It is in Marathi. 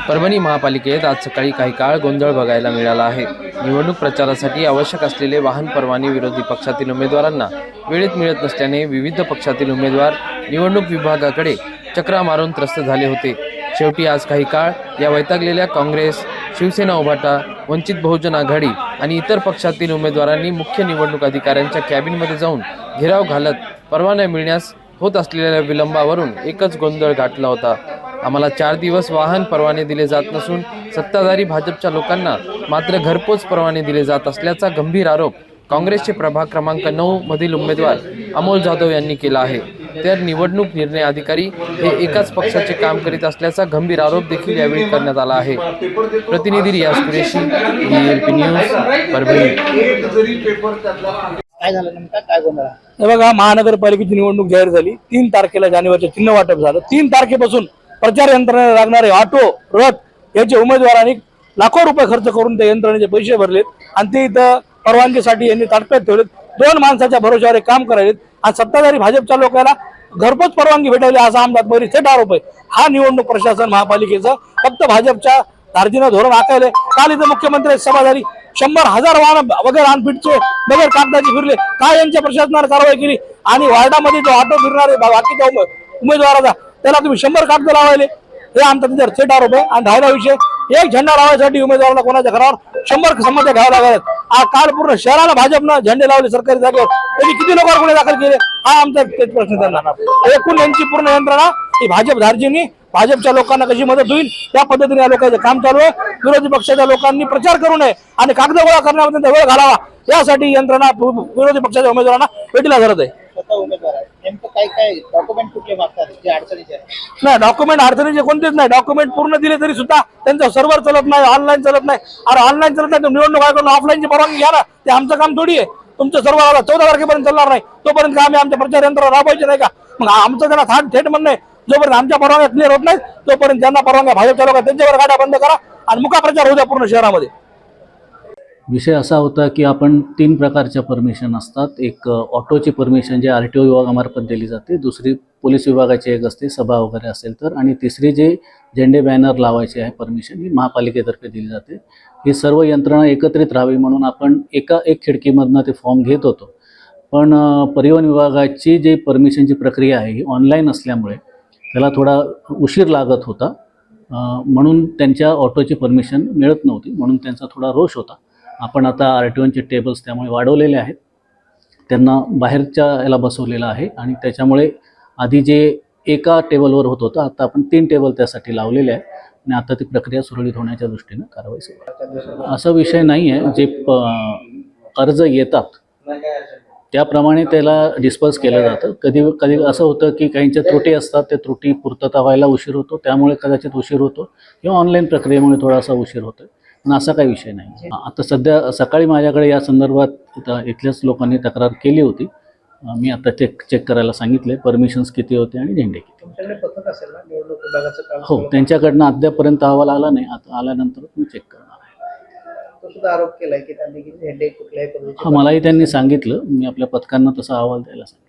परभणी महापालिकेत आज सकाळी काही काळ गोंधळ बघायला मिळाला आहे। निवडणूक प्रचारासाठी आवश्यक असलेले वाहन परवाने विरोधी पक्षातील उमेदवारांना वेळेत मिळत नसल्याने विविध पक्षातील उमेदवार निवडणूक विभागाकडे चक्रा मारून त्रस्त झाले होते। शेवटी आज काही काळ या वैतागलेल्या काँग्रेस, शिवसेना उभाटा, वंचित बहुजन आघाडी आणि इतर पक्षातील उमेदवारांनी मुख्य निवडणूक अधिकाऱ्यांच्या कॅबिनमध्ये जाऊन घेराव घालत परवाना मिळण्यास होत असलेल्या विलंबावरून एकच गोंधळ गाठला होता। आम्हाला 4 दिवस वाहन परवाने दिले जात नसून सत्ताधारी भाजपच्या लोकांना मात्र घरपोच परवाने दिले जात असल्याचा गंभीर आरोप काँग्रेसचे प्रभाग क्रमांक 9 मधील उमेदवार अमोल जाधव यांनी केला आहे। तर निवडणूक निर्णय अधिकारी हे एकाच पक्षाचे काम करीत असल्याचा गंभीर आरोप देखील यावेळी करण्यात आला आहे। प्रतिनिधी रियाज कुरेशी, DLP न्यूज, परभणी। काय झालं नेमका काय गोंधळ? हे बघा, महानगरपालिकेची निवडणूक जाहीर झाली। 3 तारखेला जानेवारीचे चिन्ह वाटप झालं। 3 तारखेपासून प्रचार यंत्रणेला लागणारे ऑटो, रथ याचे उमेदवारांनी लाखो रुपये खर्च करून त्या यंत्रणेचे पैसे भरलेत आणि ते इथं परवानगीसाठी यांनी ताटप्यात ठेवलेत। 2 माणसाच्या भरोश्यावर काम करायलेत आणि सत्ताधारी भाजपच्या लोकांना घरपोच परवानगी भेटायली असा आमदार बरी थेट आरोप आहे। हा निवडणूक प्रशासन महापालिकेचा फक्त भाजपच्या धार्जिनं धोरण आखायले। काल इथं मुख्यमंत्री सभा झाली, 100,000 वाहन वगैरे अनफिटचे बगैर कागदाची फिरले। काय यांच्या प्रशासनाने कारवाई केली? आणि वार्डामध्ये जो ऑटो फिरणारे बाकीच्या उमेदवाराचा त्याला तुम्ही 100 कागद लावायले, हे आमचा तिथे थेट आरोप आहे। आणि राहिला विषय, एक झेंडा लावायसाठी उमेदवाराला कोणाच्या घरावर 100 संमत्या घ्याव्या लागतात। काल पूर्ण शहराला भाजपनं झेंडे लावले सरकारी जागेवर, त्यांनी किती लोकांवर गुन्हे दाखल केले हा आमचा तेच प्रश्न त्यांना। एकूण यांची पूर्ण यंत्रणा ही भाजप धार्जिनी भाजपच्या लोकांना कशी मदत होईल त्या पद्धतीने या लोकांचं काम चालू आहे। विरोधी पक्षाच्या लोकांनी प्रचार करू नये आणि कागद गोळा करण्यामध्ये वेळ घालावा यासाठी यंत्रणा विरोधी पक्षाच्या उमेदवारांना भेटीला धरत आहे। स्वतः उमेदवार आहे, नेमकं काय काय डॉक्युमेंट कुठले मागतात जे अडचणीचे आहे? नाही, डॉक्युमेंट अडचणीचे कोणतेच नाही। डॉक्युमेंट पूर्ण दिले तरी सुद्धा त्यांचं सर्व्हर चालत नाही, ऑनलाईन चालत नाही। अरे ऑनलाईन चालत नाही तर निवडणूक आयोगाकडून ऑफलाईनची परवानगी घ्या ना, ते आमचं काम थोडी आहे। तुमचं सर्व्हर आला 14 तारखेपर्यंत चालणार नाही, तोपर्यंत आम्ही आमच्या प्रचार यंत्र राबवायचे नाही का? मग आमचं त्यांना थेट म्हणणं आहे, जोपर्यंत आमच्या परवानग्या क्लिअर होत नाही तोपर्यंत ज्यांना परवानग्या भाजपच्या लोक त्यांच्यावर गाड्या बंद करा आणि मुका प्रचार होऊ द्या पूर्ण शहरामध्ये। विषय असा होता की आपण 3 प्रकारच्या परमिशन असतात। एक ऑटोची परमिशन जे RTO विभागामार्फत दिली जाते, दुसरी पोलीस विभागाची एक असते सभा वगैरे असेल तर, आणि तिसरी जे झेंडे बॅनर लावायचे आहे परमिशन ही महापालिकेतर्फे दिली जाते। ही सर्व यंत्रणा एकत्रित राहावी म्हणून आपण एक खिडकीमधनं ते फॉर्म घेत होतो। पण परिवहन विभागाची जी परमिशनची प्रक्रिया आहे ही ऑनलाईन असल्यामुळे त्याला थोडा उशीर लागत होता, म्हणून त्यांच्या ऑटोची परमिशन मिळत नव्हती, म्हणून त्यांचा थोडा रोष होता। आपण आता RTOचे टेबल्स त्यामुळे वाढवलेले आहेत, त्यांना बाहेरच्या याला बसवलेलं आहे आणि त्याच्यामुळे आधी जे एका टेबलवर होत होतं आता आपण 3 टेबल त्यासाठी लावलेले आहे आणि आता ती प्रक्रिया सुरळीत होण्याच्या दृष्टीनं कारवाई सुरू आहे। असा विषय नाही आहे, जे अर्ज येतात त्याप्रमाणे त्याला डिस्पर्स केलं जातं। कधी कधी असं होतं की काहींच्या त्रुटी असतात, त्या त्रुटी पूर्तता व्हायला उशीर होतो, त्यामुळे कदाचित उशीर होतो किंवा ऑनलाईन प्रक्रियेमुळे थोडासा उशीर होतो, पण असा काही विषय नाही। आता सध्या सकाळी माझ्याकडे या संदर्भात इथल्याच लोकांनी तक्रार केली होती, मी आता चेक करायला सांगितले परमिशन्स किती होते आणि झेंडे किती। तुमच्याकडे पथक असेल ना निवडणूक विभागाचं काम? हो, त्यांच्याकडनं अद्यापर्यंत अहवाल आला नाही, आता आल्यानंतर मी चेक करणार आहे। तो सुद्धा आरोप केलाय की त्यांनी झेंडे कुठल्याही पद्धतीचे मलाही त्यांनी सांगितलं, मी आपल्या पथकांना तसा अहवाल द्यायला सांगितलं।